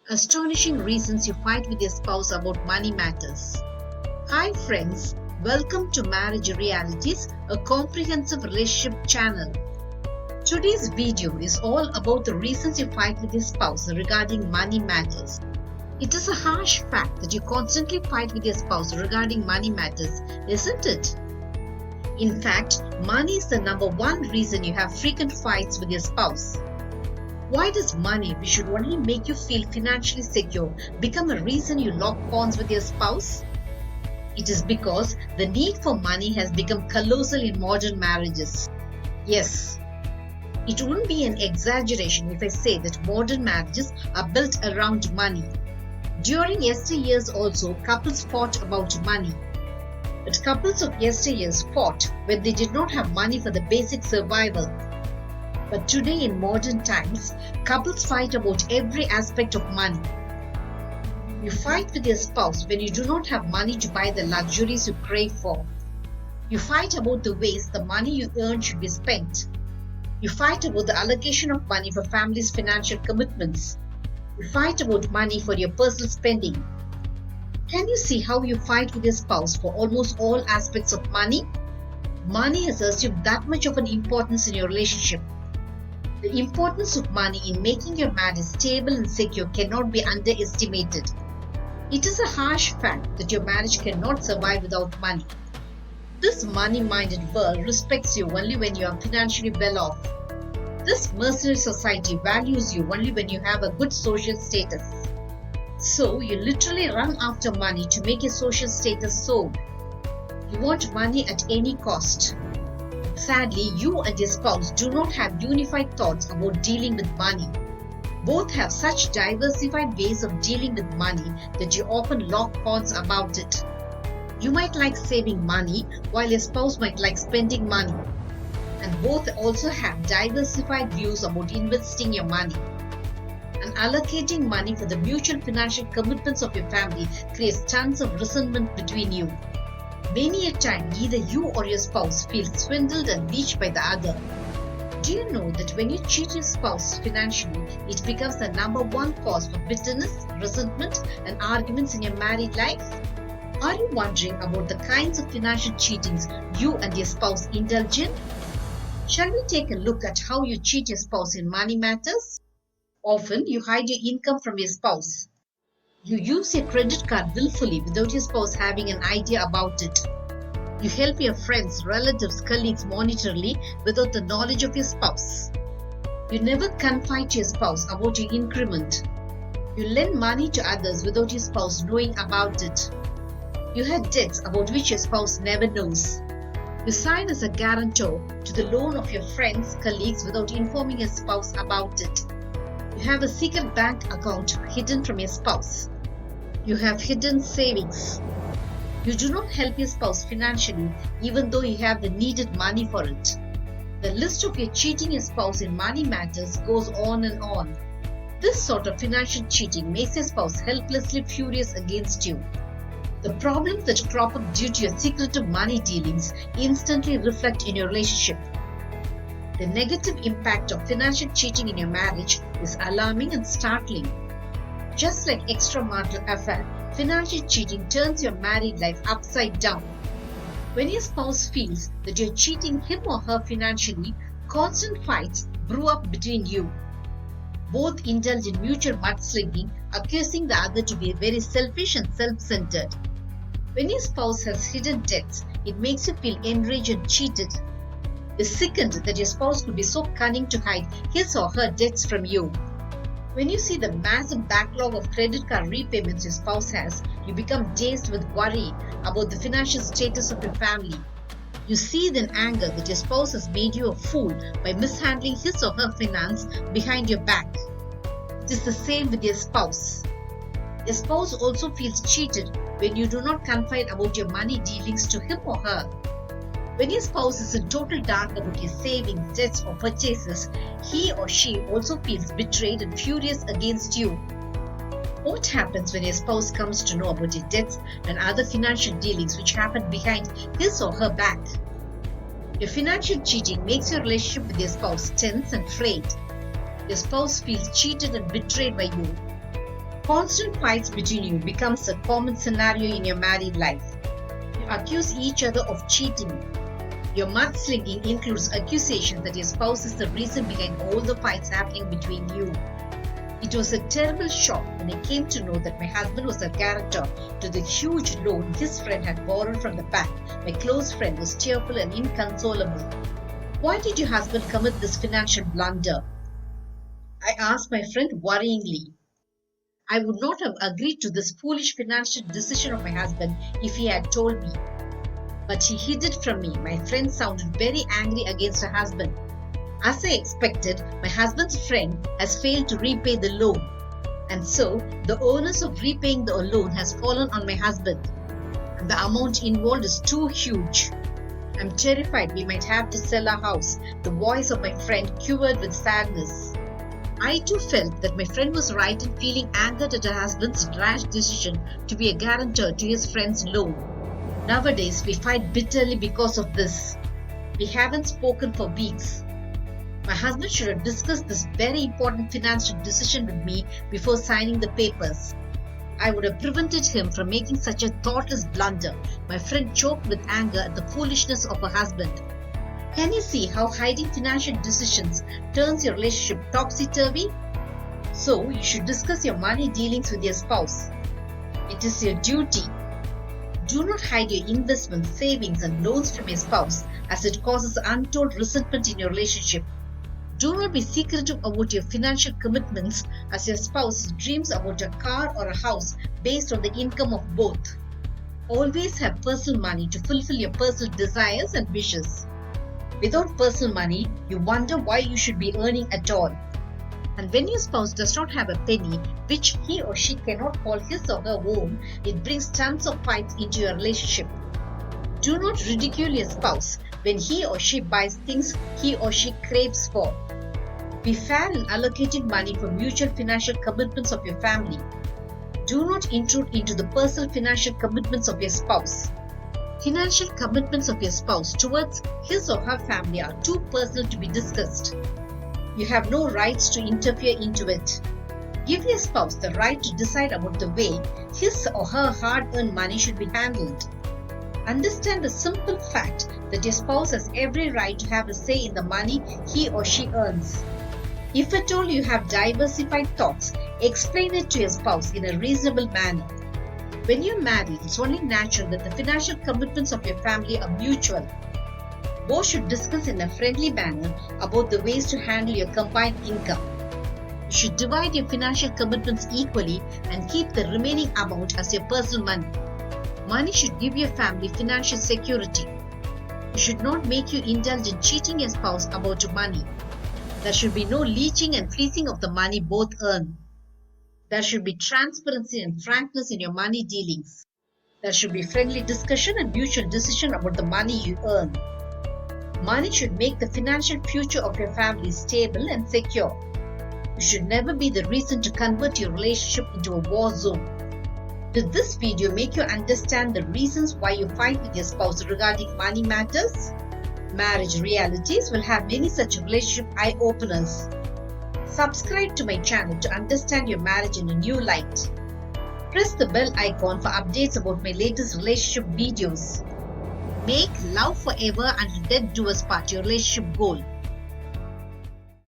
Astonishing reasons you fight with your spouse about money matters. Hi friends, welcome to Marriage Realities, a comprehensive relationship channel. Today's video is all about the reasons you fight with your spouse regarding money matters. It is a harsh fact that you constantly fight with your spouse regarding money matters, isn't it? In fact, money is the number one reason you have frequent fights with your spouse. Why does money, which should only make you feel financially secure, become a reason you lock horns with your spouse? It is because the need for money has become colossal in modern marriages. Yes, it wouldn't be an exaggeration if I say that modern marriages are built around money. During yesteryears also, couples fought about money. But couples of yesteryears fought when they did not have money for the basic survival. But today in modern times, couples fight about every aspect of money. You fight with your spouse when you do not have money to buy the luxuries you crave for. You fight about the ways the money you earn should be spent. You fight about the allocation of money for families' financial commitments. You fight about money for your personal spending. Can you see how you fight with your spouse for almost all aspects of money? Money has assumed that much of an importance in your relationship. The importance of money in making your marriage stable and secure cannot be underestimated. It is a harsh fact that your marriage cannot survive without money. This money-minded world respects you only when you are financially well off. This mercenary society values you only when you have a good social status. So you literally run after money to make your social status soar. You want money at any cost. Sadly, you and your spouse do not have unified thoughts about dealing with money. Both have such diversified ways of dealing with money that you often lock horns about it. You might like saving money while your spouse might like spending money. And both also have diversified views about investing your money. And allocating money for the mutual financial commitments of your family creates tons of resentment between you. Many a time, either you or your spouse feels swindled and leached by the other. Do you know that when you cheat your spouse financially, it becomes the number one cause for bitterness, resentment, and arguments in your married life? Are you wondering about the kinds of financial cheatings you and your spouse indulge in? Shall we take a look at how you cheat your spouse in money matters? Often, you hide your income from your spouse. You use your credit card willfully without your spouse having an idea about it. You help your friends, relatives, colleagues monetarily without the knowledge of your spouse. You never confide to your spouse about your increment. You lend money to others without your spouse knowing about it. You have debts about which your spouse never knows. You sign as a guarantor to the loan of your friends, colleagues without informing your spouse about it. You have a secret bank account hidden from your spouse. You have hidden savings. You do not help your spouse financially even though you have the needed money for it. The list of your cheating your spouse in money matters goes on and on. This sort of financial cheating makes your spouse helplessly furious against you. The problems that crop up due to your secretive money dealings instantly reflect in your relationship. The negative impact of financial cheating in your marriage is alarming and startling. Just like extramarital affair, financial cheating turns your married life upside down. When your spouse feels that you're cheating him or her financially, constant fights brew up between you. Both indulge in mutual mudslinging, accusing the other to be very selfish and self-centered. When your spouse has hidden debts, it makes you feel enraged and cheated. You're sickened that your spouse could be so cunning to hide his or her debts from you. When you see the massive backlog of credit card repayments your spouse has, you become dazed with worry about the financial status of your family. You seethe in anger that your spouse has made you a fool by mishandling his or her finance behind your back. It is the same with your spouse. Your spouse also feels cheated when you do not confide about your money dealings to him or her. When your spouse is in total dark about your savings, debts, or purchases, he or she also feels betrayed and furious against you. What happens when your spouse comes to know about your debts and other financial dealings which happen behind his or her back? Your financial cheating makes your relationship with your spouse tense and frayed. Your spouse feels cheated and betrayed by you. Constant fights between you becomes a common scenario in your married life. You accuse each other of cheating. Your mudslinging includes accusations that your spouse is the reason behind all the fights happening between you. It was a terrible shock when I came to know that my husband was a guarantor to the huge loan his friend had borrowed from the bank. My close friend was tearful and inconsolable. Why did your husband commit this financial blunder? I asked my friend worryingly. I would not have agreed to this foolish financial decision of my husband if he had told me. But he hid it from me. My friend sounded very angry against her husband. As I expected, my husband's friend has failed to repay the loan. And so, the onus of repaying the loan has fallen on my husband. And the amount involved is too huge. I'm terrified we might have to sell our house. The voice of my friend quivered with sadness. I too felt that my friend was right in feeling angered at her husband's rash decision to be a guarantor to his friend's loan. Nowadays, we fight bitterly because of this. We haven't spoken for weeks. My husband should have discussed this very important financial decision with me before signing the papers. I would have prevented him from making such a thoughtless blunder. My friend choked with anger at the foolishness of her husband. Can you see how hiding financial decisions turns your relationship topsy-turvy? So, you should discuss your money dealings with your spouse. It is your duty. Do not hide your investments, savings, and loans from your spouse, as it causes untold resentment in your relationship. Do not be secretive about your financial commitments, as your spouse dreams about a car or a house based on the income of both. Always have personal money to fulfill your personal desires and wishes. Without personal money, you wonder why you should be earning at all. And when your spouse does not have a penny, which he or she cannot call his or her own, it brings tons of fights into your relationship. Do not ridicule your spouse when he or she buys things he or she craves for. Be fair in allocating money for mutual financial commitments of your family. Do not intrude into the personal financial commitments of your spouse. Financial commitments of your spouse towards his or her family are too personal to be discussed. You have no rights to interfere into it. Give your spouse the right to decide about the way his or her hard-earned money should be handled. Understand the simple fact that your spouse has every right to have a say in the money he or she earns. If at all you have diversified thoughts, explain it to your spouse in a reasonable manner. When you're married, it's only natural that the financial commitments of your family are mutual. Both should discuss in a friendly manner about the ways to handle your combined income. You should divide your financial commitments equally and keep the remaining amount as your personal money. Money should give your family financial security. It should not make you indulge in cheating your spouse about your money. There should be no leeching and fleecing of the money both earn. There should be transparency and frankness in your money dealings. There should be friendly discussion and mutual decision about the money you earn. Money should make the financial future of your family stable and secure. You should never be the reason to convert your relationship into a war zone. Did this video make you understand the reasons why you fight with your spouse regarding money matters? Marriage Realities will have many such relationship eye-openers. Subscribe to my channel to understand your marriage in a new light. Press the bell icon for updates about my latest relationship videos. Make love forever until death do us part your relationship goal.